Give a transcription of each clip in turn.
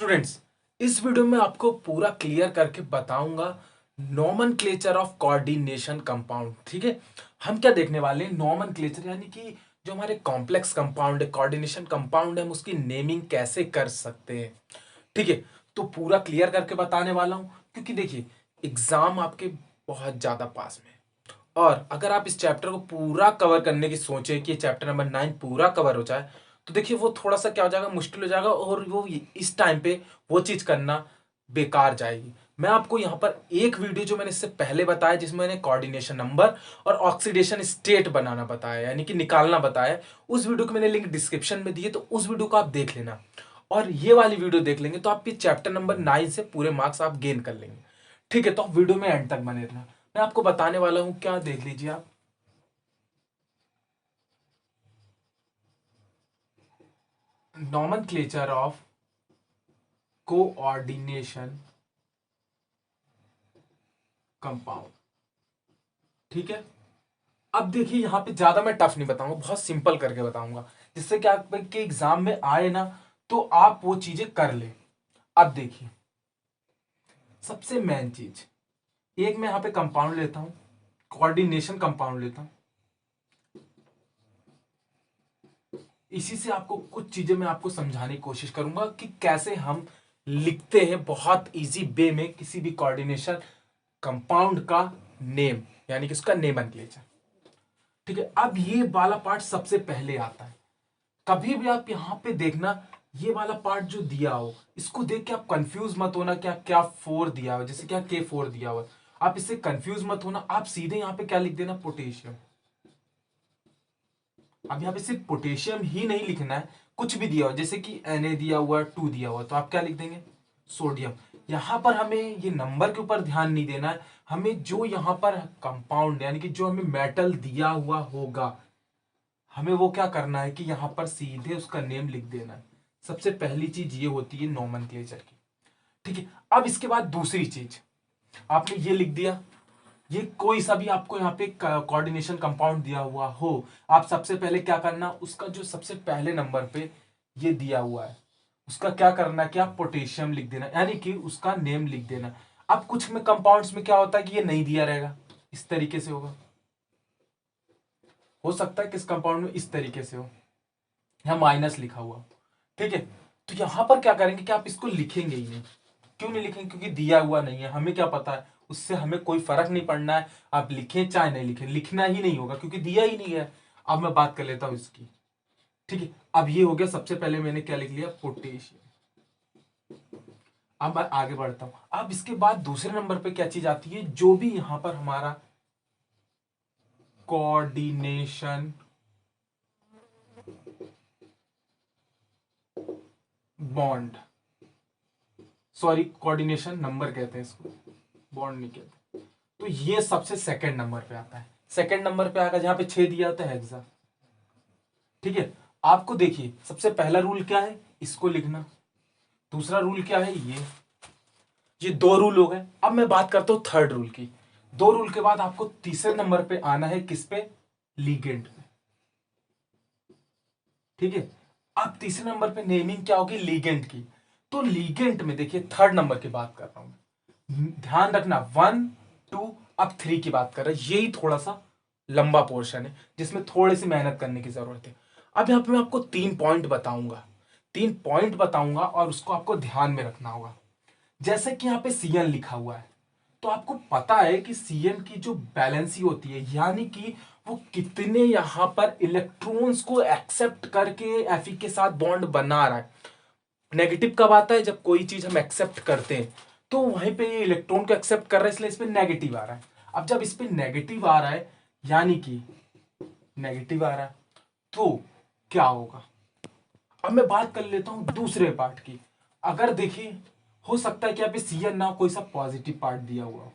Students, इस video में आपको पूरा क्लियर करके बताऊंगा नॉमेनक्लेचर ऑफ कोऑर्डिनेशन कंपाउंड। ठीक है, हम क्या देखने वाले हैं, नॉमेनक्लेचर यानी कि जो हमारे कॉम्प्लेक्स कंपाउंड है, कोऑर्डिनेशन कंपाउंड है, हम उसकी नेमिंग कैसे कर सकते हैं। ठीक है, तो पूरा क्लियर करके बताने वाला हूं, क्योंकि देखिए एग्जाम आपके बहुत ज्यादा पास में है। और अगर आप इस चैप्टर को पूरा कवर करने की सोचे कि चैप्टर नंबर 9 पूरा कवर हो जाए, तो देखिए वो थोड़ा सा क्या हो जाएगा, मुश्किल हो जाएगा, और वो इस टाइम पे वो चीज करना बेकार जाएगी। मैं आपको यहाँ पर एक वीडियो जो मैंने इससे पहले बताया, जिसमें मैंने कोऑर्डिनेशन नंबर और ऑक्सीडेशन स्टेट बनाना बताया, यानी कि निकालना बताया, उस वीडियो को मैंने लिंक डिस्क्रिप्शन में दी है, तो उस वीडियो को आप देख लेना। और ये वाली वीडियो देख लेंगे तो आप ये चैप्टर नंबर 9 से पूरे मार्क्स आप गेन कर लेंगे। ठीक है, तो आप वीडियो में एंड तक बने रहना। मैं आपको बताने वाला हूं, क्या देख लीजिए आप, नॉमेनक्लेचर ऑफ कोऑर्डिनेशन कंपाउंड। ठीक है, अब देखिए यहां पे ज्यादा मैं टफ नहीं बताऊंगा, बहुत सिंपल करके बताऊंगा, जिससे कि आपके एग्जाम में आए ना तो आप वो चीजें कर ले। अब देखिए सबसे मेन चीज, एक मैं यहां पे कंपाउंड लेता हूं, कोऑर्डिनेशन कंपाउंड लेता हूं। इसी से आपको कुछ चीजें मैं आपको समझाने की कोशिश करूंगा कि कैसे हम लिखते हैं बहुत इजी वे में किसी भी कोऑर्डिनेशन कंपाउंड का नेम, यानी कि उसका नेमनक्लेचर। ठीक है, अब ये वाला पार्ट सबसे पहले आता है। कभी भी आप यहां पे देखना, ये वाला पार्ट जो दिया हो, इसको देख के आप कंफ्यूज मत होना क्या क्या फोर दिया हो, जैसे क्या के फोर दिया हुआ, आप इससे कंफ्यूज मत होना। आप सीधे यहां पे क्या लिख देना, पोटेशियम। अब यहाँ पे सिर्फ पोटेशियम ही नहीं लिखना है, कुछ भी दिया हो, जैसे कि Na दिया हुआ, 2 दिया हुआ, तो आप क्या लिख देंगे, सोडियम। यहां पर हमें ये नंबर के ऊपर ध्यान नहीं देना है, हमें जो यहां पर कंपाउंड यानी कि जो हमें मेटल दिया हुआ होगा, हमें वो क्या करना है कि यहां पर सीधे उसका नेम लिख देना है। सबसे पहली चीज ये होती है नोमेनक्लेचर की। ठीक है, अब इसके बाद दूसरी चीज, आपने ये लिख दिया, ये कोई सा भी आपको यहाँ पे कोऑर्डिनेशन कंपाउंड दिया हुआ हो, आप सबसे पहले क्या करना, उसका जो सबसे पहले नंबर पे ये दिया हुआ है, उसका क्या करना है कि आप पोटेशियम लिख देना, यानी कि उसका नेम लिख देना। अब कुछ में कंपाउंड्स में क्या होता है कि ये नहीं दिया रहेगा, इस तरीके से होगा, हो सकता है किस कंपाउंड में इस तरीके से हो, यहाँ माइनस लिखा हुआ। ठीक है, तो यहां पर क्या करेंगे कि आप इसको लिखेंगे ही नहीं। क्यों नहीं लिखेंगे, क्योंकि दिया हुआ नहीं है, हमें क्या पता है, उससे हमें कोई फर्क नहीं पड़ना है, आप लिखें चाहे नहीं लिखें, लिखना ही नहीं होगा क्योंकि दिया ही नहीं है। अब मैं बात कर लेता हूं इसकी। ठीक है, अब ये हो गया, सबसे पहले मैंने क्या लिख लिया, पोटेशियम। अब मैं आगे बढ़ता हूं, अब इसके बाद दूसरे नंबर पे क्या चीज आती है, जो भी यहां पर हमारा coordination bond, sorry coordination number कहते हैं इसको, बॉन्ड नहीं कहते, तो ये सबसे सेकंड नंबर पे आता है। सेकंड नंबर पे आकर जहां पे 6 दिया होता है हेक्सा। ठीक है, आपको देखिए सबसे पहला रूल क्या है, इसको लिखना। दूसरा रूल क्या है, ये दो रूल हो गए। अब मैं बात करता हूं थर्ड रूल की। दो रूल के बाद आपको तीसरे नंबर पे आना है, किस पे, लीगेंड पे। ठीक है, अब तीसरे नंबर पे नेमिंग क्या होगी, लीगेंड की। तो लीगेंड में देखिए थर्ड नंबर की बात कर रहा हूं, ध्यान रखना 1 2, अब 3 की बात कर रहे हैं, यही थोड़ा सा लंबा पोर्शन है जिसमें थोड़ी सी मेहनत करने की जरूरत है। अब यहां पे मैं आपको 3 पॉइंट बताऊंगा, 3 पॉइंट बताऊंगा और उसको आपको ध्यान में रखना होगा। जैसे कि यहाँ पे Cn लिखा हुआ है, तो आपको पता है कि Cn की जो बैलेंसी होती है, यानी कि वो कितने यहां पर इलेक्ट्रॉन्स को एक्सेप्ट करके Fe के साथ बॉन्ड बना रहा है। नेगेटिव कब आता है, जब कोई चीज हम एक्सेप्ट करते हैं, तो वहीं पे ये इलेक्ट्रॉन को एक्सेप्ट कर रहा है, इसलिए इस पे नेगेटिव आ रहा है। अब जब इस पे नेगेटिव आ रहा है, यानी कि नेगेटिव आ रहा है, तो क्या होगा। अब मैं बात कर लेता हूं दूसरे पार्ट की। अगर देखिए, हो सकता है कि यहाँ पे Cn ना कोई सा पॉजिटिव पार्ट दिया हुआ हो,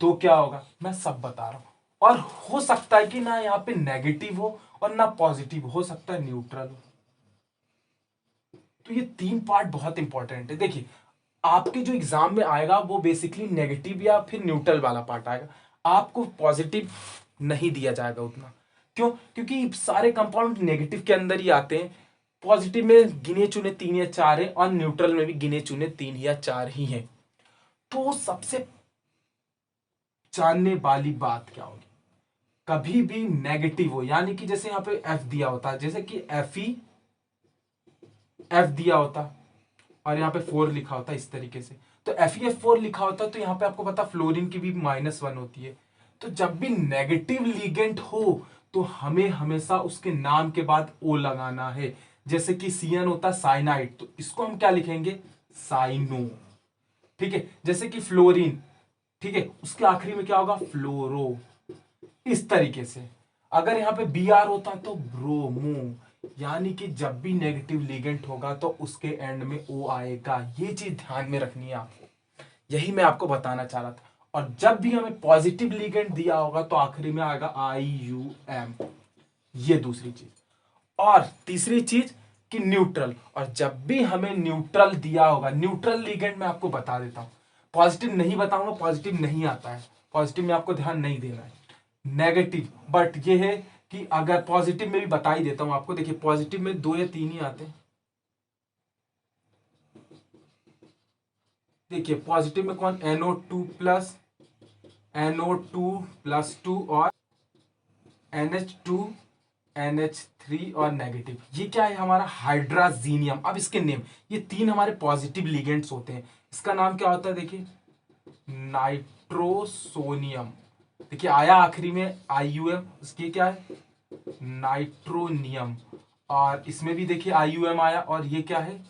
तो क्या होगा, मैं सब बता रहा हूं। और हो सकता है कि ना यहाँ पे नेगेटिव हो और ना पॉजिटिव, हो सकता है न्यूट्रल हो। तो ये 3 पार्ट बहुत इंपॉर्टेंट है। देखिए आपके जो एग्जाम में आएगा वो बेसिकली नेगेटिव या फिर न्यूट्रल वाला पार्ट आएगा, आपको पॉजिटिव नहीं दिया जाएगा उतना। क्यों, क्योंकि सारे कंपाउंड नेगेटिव के अंदर ही आते हैं। पॉजिटिव में गिने चुने 3 या 4 है और न्यूट्रल में भी गिने चुने 3 या 4 ही हैं। तो सबसे जानने वाली बात क्या होगी, कभी भी नेगेटिव हो, यानी कि जैसे यहाँ पे एफ दिया होता है, जैसे कि एफ दिया होता और यहाँ पे 4 लिखा होता इस तरीके से, तो FeF4 लिखा होता तो यहाँ पे आपको पता फ्लोरीन की भी -1 होती है। तो जब भी नेगेटिव लिगेंड हो तो हमें हमेशा उसके नाम के बाद ओ लगाना है। जैसे कि CN होता है साइनाइड, तो इसको हम क्या लिखेंगे, साइनो। ठीक है, जैसे कि फ्लोरीन, ठीक है, उसके आखिरी में क्या होगा, फ्लोरो। इस तरीके से अगर यहाँ पे Br होता तो ब्रोमो। यानी कि जब भी नेगेटिव लिगेंड होगा तो उसके एंड में ओ आएगा। ये चीज ध्यान में रखनी है आपको, यही मैं आपको बताना चाह रहा था। और जब भी हमें पॉजिटिव लिगेंड दिया होगा तो आखिरी में आएगा IUM। ये दूसरी चीज। और तीसरी चीज कि न्यूट्रल, और जब भी हमें न्यूट्रल दिया होगा, न्यूट्रल लिगेंड मैं आपको बता देता हूं, पॉजिटिव नहीं बताऊंगा, पॉजिटिव नहीं आता है, पॉजिटिव में आपको ध्यान नहीं देना है, नेगेटिव। बट ये है कि अगर पॉजिटिव में भी बता ही देता हूं आपको, देखिए पॉजिटिव में 2 या 3 ही आते हैं। देखिए पॉजिटिव में कौन, NO2 और NH2NH3 और नेगेटिव। ये क्या है हमारा हाइड्राजीनियम। अब इसके नेम, ये 3 हमारे पॉजिटिव लिगेंड्स होते हैं। इसका नाम क्या होता है, देखिए नाइट्रोसोनियम। देखिए आया आखिरी में IUM, इसकी क्या है नाइट्रोनियम। और इसमें भी देखिए IUM आया, और ये क्या है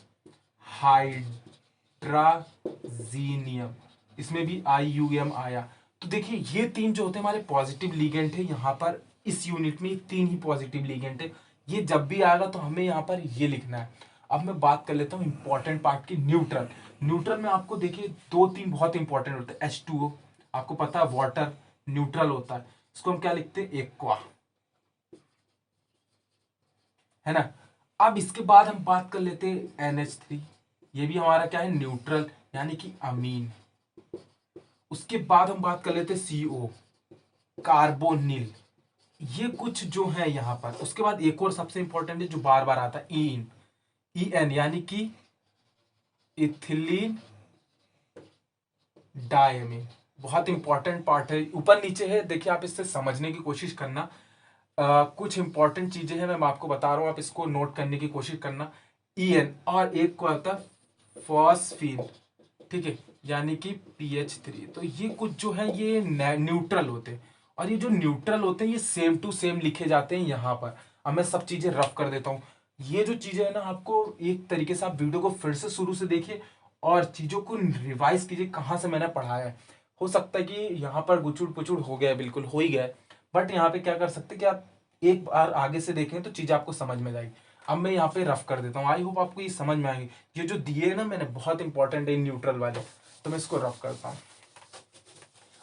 हाइड्राजीनियम, इसमें भी IUM आया। तो देखिए ये 3 जो होते हैं हमारे पॉजिटिव लिगेंड है। यहाँ पर इस यूनिट में 3 ही पॉजिटिव लिगेंड है। ये जब भी आएगा तो हमें यहाँ पर ये लिखना है। अब मैं बात कर लेता हूँ इंपॉर्टेंट पार्ट की, न्यूट्रल। न्यूट्रल में आपको देखिए 2-3 बहुत इंपॉर्टेंट होते हैं। H2O आपको पता है वाटर न्यूट्रल होता है, इसको हम क्या लिखते हैं, एक्वा, है ना। अब इसके बाद हम बात कर लेते हैं NH3, ये भी हमारा क्या है न्यूट्रल, यानी कि अमीन। उसके बाद हम बात कर लेते हैं CO, कार्बोनिल। ये कुछ जो है यहाँ पर। उसके बाद एक और सबसे इंपॉर्टेंट है जो बार बार आता है, EN यानी कि इथिलीन डायमीन। बहुत इंपॉर्टेंट पार्ट है, ऊपर नीचे है, देखिए आप इससे समझने की कोशिश करना। कुछ इंपॉर्टेंट चीजें हैं मैं आपको बता रहा हूं, आप इसको नोट करने की कोशिश करना। EN और एक को आता है फॉस्फीन, ठीक है, यानी कि PH3। तो ये कुछ जो है ये न्यूट्रल होते हैं, और ये जो न्यूट्रल होते हैं ये सेम टू सेम लिखे जाते हैं यहाँ पर। अब मैं सब चीजें रफ कर देता हूँ। ये जो चीजें है ना, आपको एक तरीके से आप वीडियो को फिर से शुरू से देखिए और चीजों को रिवाइज कीजिए कहाँ से मैंने पढ़ाया है। हो सकता है कि यहाँ पर गुचुड़ पुचुड़ हो गया, बिल्कुल हो ही गया, बट यहाँ पे क्या कर सकते कि आप एक बार आगे से देखें तो चीजें आपको समझ में जाएगी। अब मैं यहाँ पे रफ कर देता हूँ, आई होप आपको ये समझ में आएगी। ये जो दिए है ना मैंने, बहुत इंपॉर्टेंट है न्यूट्रल वाले, तो मैं इसको रफ करता हूँ।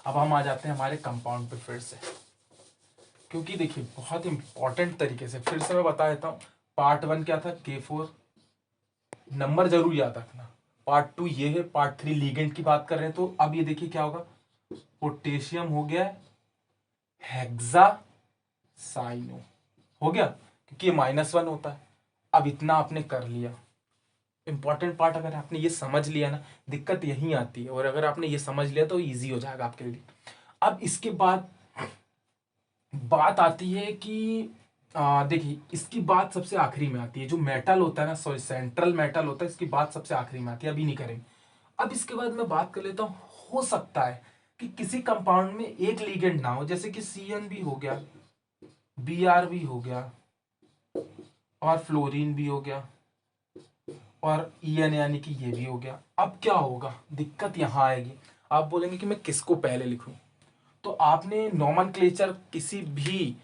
अब हम आ जाते हैं हमारे कंपाउंड पे फिर से, क्योंकि देखिए बहुत इंपॉर्टेंट तरीके से फिर से मैं बता देता हूँ। पार्ट 1 क्या था, K4, नंबर जरूर याद रखना। पार्ट 2 ये है, पार्ट 3 लिगेंड की बात कर रहे हैं। तो अब ये देखिए क्या होगा, पोटेशियम हो गया हेक्सा साइनो, हो गया, क्योंकि ये -1 होता है। अब इतना आपने कर लिया। इंपॉर्टेंट पार्ट अगर आपने ये समझ लिया ना, दिक्कत यहीं आती है, और अगर आपने ये समझ लिया तो इजी हो जाएगा आपके लिए। अब इसके बाद बात आती है कि देखिए इसकी बात सबसे आखिरी में आती है। जो मेटल होता है ना, सॉरी सेंट्रल मेटल होता है, इसकी बात सबसे आखिरी में आती है, अभी नहीं करेंगे। अब इसके बाद मैं बात कर लेता हूँ, हो सकता है कि किसी कंपाउंड में एक लिगेंड ना हो, जैसे कि CN भी हो गया, Br भी हो गया, और फ्लोरीन भी हो गया, और EN यानी कि ये भी हो गया। अब क्या होगा, दिक्कत यहां आएगी। आप बोलेंगे कि मैं किसको पहले लिखूं, तो आपने नोमेनक्लेचर किसी भी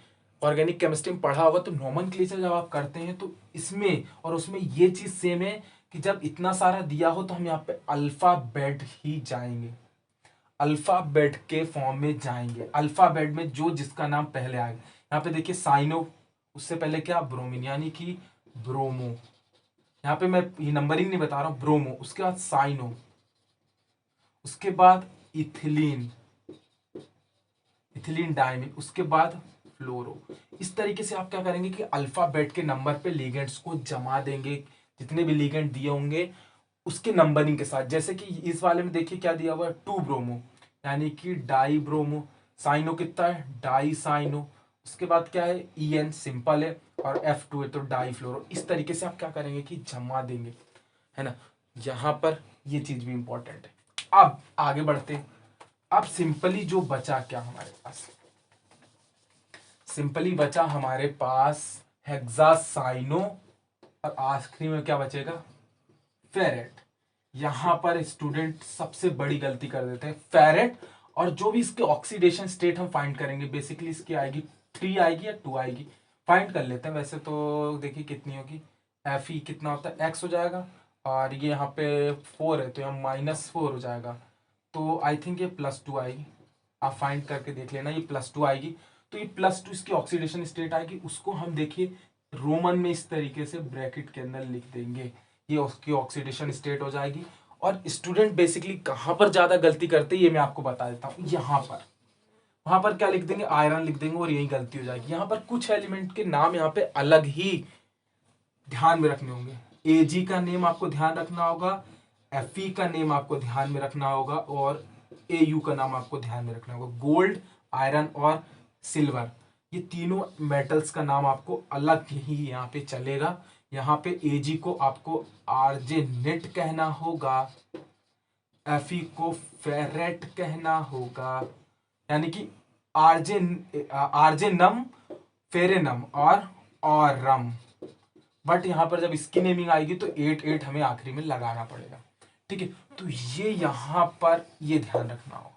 ऑर्गेनिक केमिस्ट्री में पढ़ा होगा। तो नोमेनक्लेचर जब आप करते हैं तो इसमें और उसमें ये चीज सेम है कि जब इतना सारा दिया हो तो हम यहाँ पे अल्फाबेट ही जाएंगे, अल्फाबेट के फॉर्म में जाएंगे। अल्फाबेट में जो जिसका नाम पहले आएगा, यहाँ पे देखिए साइनो, उससे पहले क्या ब्रोमीन यानी कि ब्रोमो, यहाँ पे मैं ये नंबरिंग नहीं बता रहा हूँ, ब्रोमो, उसके बाद साइनो, उसके बाद इथिलीन, इथिलीन डायमीन, उसके बाद फ्लोरो। इस तरीके से आप क्या करेंगे कि अल्फाबेट के नंबर पे लिगेंड्स को जमा देंगे, जितने भी लिगेंड दिए होंगे उसके नंबरिंग के साथ। जैसे कि इस वाले में देखिए क्या दिया हुआ है, 2 ब्रोमो यानी कि डाई ब्रोमो। साइनो कितना है, डाई साइनो। उसके बाद क्या है, EN सिंपल है, और F2 है तो डाई फ्लोरो। इस तरीके से आप क्या करेंगे कि जमा देंगे, है ना। यहाँ पर ये चीज भी इंपॉर्टेंट है। अब आगे बढ़ते हैं। अब सिंपली जो बचा क्या हमारे पास, सिंपली बचा हमारे पास हेक्सासाइनो, और आखिरी में क्या बचेगा, फेरेट। यहां पर स्टूडेंट सबसे बड़ी गलती कर देते हैं, फेरेट। और जो भी इसके ऑक्सीडेशन स्टेट हम फाइंड करेंगे, बेसिकली इसकी आएगी 3 आएगी या 2 आएगी, फाइंड कर लेते हैं। वैसे तो देखिए कितनी होगी, Fe कितना होता है, x हो जाएगा, और ये यहाँ पे 4 है तो यहाँ -4 हो जाएगा। तो आई थिंक ये +2 आएगी, आप फाइंड करके देख लेना, ये +2 आएगी। तो ये +2 इसकी ऑक्सीडेशन स्टेट आएगी, उसको हम देखिए रोमन में इस तरीके से ब्रैकेट के अंदर लिख देंगे, ये उसकी ऑक्सीडेशन स्टेट हो जाएगी। और स्टूडेंट बेसिकली कहां पर ज्यादा गलती करते हैं ये मैं आपको बता देता हूं। यहां पर, वहां पर क्या लिख देंगे, आयरन लिख देंगे, और यही गलती हो जाएगी। यहां पर कुछ एलिमेंट के नाम यहाँ पे अलग ही ध्यान में रखने होंगे। Ag का नेम आपको ध्यान रखना होगा, Fe का नेम आपको ध्यान में रखना होगा, और Au का नाम आपको ध्यान में रखना होगा। गोल्ड, आयरन और सिल्वर, ये तीनों मेटल्स का नाम आपको अलग ही यहाँ पे चलेगा। यहाँ पे Ag को आपको आर्जेनेट कहना होगा, Fe को फेरेट कहना होगा, यानी कि आर्जेनम, फेरेनम और ऑरम। बट यहां पर जब इसकी नेमिंग आएगी तो 8 हमें आखिरी में लगाना पड़ेगा, ठीक है। तो ये यहां पर ये ध्यान रखना हो,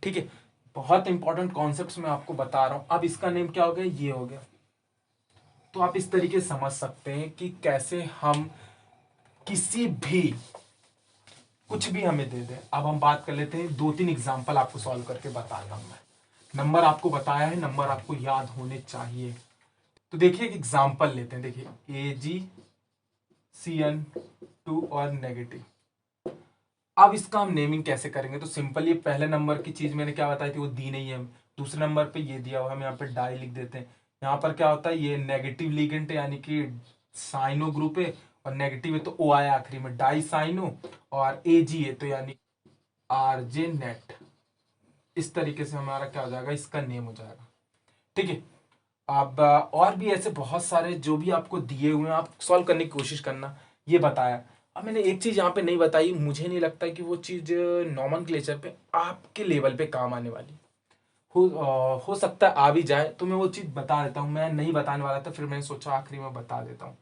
ठीक है। बहुत इंपॉर्टेंट कॉन्सेप्ट्स मैं आपको बता रहा हूं। अब इसका नेम क्या हो गया, ये हो गया। तो आप इस तरीके से समझ सकते हैं कि कैसे हम किसी भी, कुछ भी हमें दे दे। अब हम बात कर लेते हैं, 2-3 एग्जाम्पल आपको सॉल्व करके बताता हूं मैं। नंबर आपको बताया है, नंबर आपको याद होने चाहिए। तो देखिए एक एग्जाम्पल लेते हैं, देखिए AgCN2 और नेगेटिव। अब इसका हम नेमिंग कैसे करेंगे, तो सिंपल, ये पहले नंबर की चीज मैंने क्या बताई थी वो दी नहीं है। दूसरे नंबर पे ये दिया हुआ, हम यहाँ पे डाई लिख देते हैं। यहाँ पर क्या होता है, ये नेगेटिव लिगेंड है यानी कि साइनो ग्रुप है, और नेगेटिव है तो O आया आखिरी में, डाई साइनो। और Ag है तो यानी आर्जेनेट। इस तरीके से हमारा क्या हो जाएगा, इसका नेम हो जाएगा, ठीक है। अब और भी ऐसे बहुत सारे जो भी आपको दिए हुए हैं, आप सॉल्व करने की कोशिश करना, ये बताया। अब मैंने एक चीज यहाँ पे नहीं बताई, मुझे नहीं लगता कि वो चीज नॉमेनक्लेचर पे आपके लेवल पे काम आने वाली हो सकता है आ भी जाए, तो मैं वो चीज बता देता हूँ। मैं नहीं बताने वाला था, फिर मैंने सोचा आखिरी में बता देता हूँ।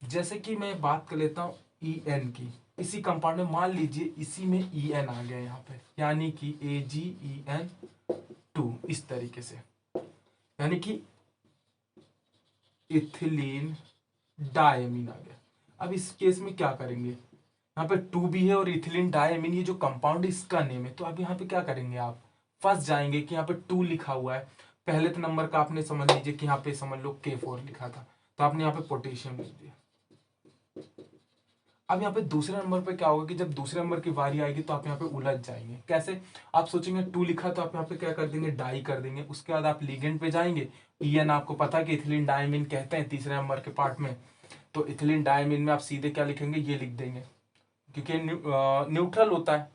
जैसे कि मैं बात कर लेता हूँ EN की, इसी कंपाउंड में मान लीजिए इसी में EN आ गया यहाँ पे, यानी कि AgEN2, इस तरीके से, यानी कि इथिलीन डायमीन आ गया। अब इस केस में क्या करेंगे, यहाँ पे 2 भी है और इथिलीन डायमीन, ये जो कंपाउंड है इसका नेम है। तो अब यहाँ पे क्या करेंगे, आप फंस जाएंगे कि यहाँ पे 2 लिखा हुआ है। पहले तो नंबर का आपने समझ लीजिए कि यहाँ पे समझ लो K4 लिखा था, तो आपने यहाँ पे पोटेशियम लिख दिया। अब यहाँ पे दूसरे नंबर पे क्या होगा कि जब दूसरे नंबर की बारी आएगी तो आप यहाँ पे उलझ जाएंगे। कैसे, आप सोचेंगे 2 लिखा तो आप यहाँ पे क्या कर देंगे, डाई कर देंगे। उसके बाद आप लिगेंड पे जाएंगे, EN आपको पता है कि इथिलीन डायमीन कहते हैं तीसरे नंबर के पार्ट में। तो इथिलीन डायमीन में आप सीधे क्या लिखेंगे, ये लिख देंगे, क्योंकि न्यूट्रल होता है।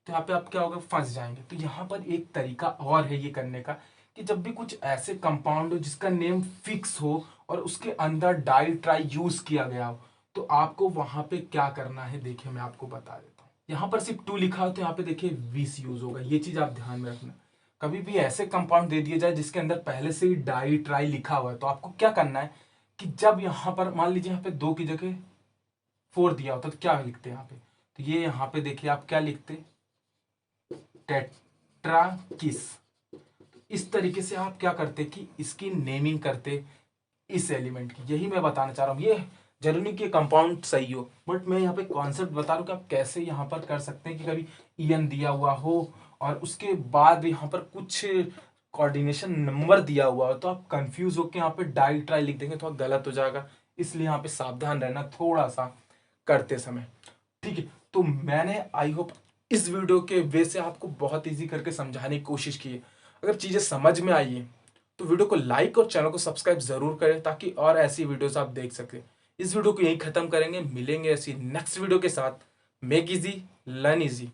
तो यहाँ पे आप क्या होगा, फंस जाएंगे। तो यहाँ पर एक तरीका और है ये करने का, कि जब भी कुछ ऐसे कंपाउंड हो जिसका नेम फिक्स हो और उसके अंदर डाई ट्राई यूज किया गया हो, तो आपको वहां पे क्या करना है, देखिए मैं आपको बता देता हूँ। यहाँ पर सिर्फ 2 लिखा हो तो यहाँ पे देखिए 20 यूज होगा, ये चीज आप ध्यान में रखना। कभी भी ऐसे कंपाउंड दे दिए जाए जिसके अंदर पहले से ही डाई ट्राई लिखा हुआ है, तो आपको क्या करना है कि जब यहाँ पर मान लीजिए यहाँ पे 2 की जगह 4 दिया होता तो क्या लिखते हैं यहाँ पे, तो ये यहाँ पे देखिए आप क्या लिखते, टेट्राकिस। इस तरीके से आप क्या करते कि इसकी नेमिंग करते इस एलिमेंट की। यही मैं बताना चाह रहा हूँ। ये जरूरी नहीं कि कंपाउंड सही हो, बट मैं यहाँ पे कॉन्सेप्ट बता रहा हूँ कि आप कैसे यहाँ पर कर सकते हैं कि कभी EN दिया हुआ हो और उसके बाद यहाँ पर कुछ कोऑर्डिनेशन नंबर दिया हुआ हो, तो आप कंफ्यूज होकर यहाँ पे डाई ट्राई लिख देंगे तो गलत हो जाएगा। इसलिए यहाँ पे सावधान रहना थोड़ा सा करते समय, ठीक है। तो मैंने आई होप इस वीडियो के वे से आपको बहुत इजी करके समझाने की कोशिश की है। अगर चीजें समझ में आई है तो वीडियो को लाइक और चैनल को सब्सक्राइब जरूर करें ताकि और ऐसी वीडियोस आप देख सकें। इस वीडियो को यहीं खत्म करेंगे, मिलेंगे ऐसी नेक्स्ट वीडियो के साथ। Make easy learn easy.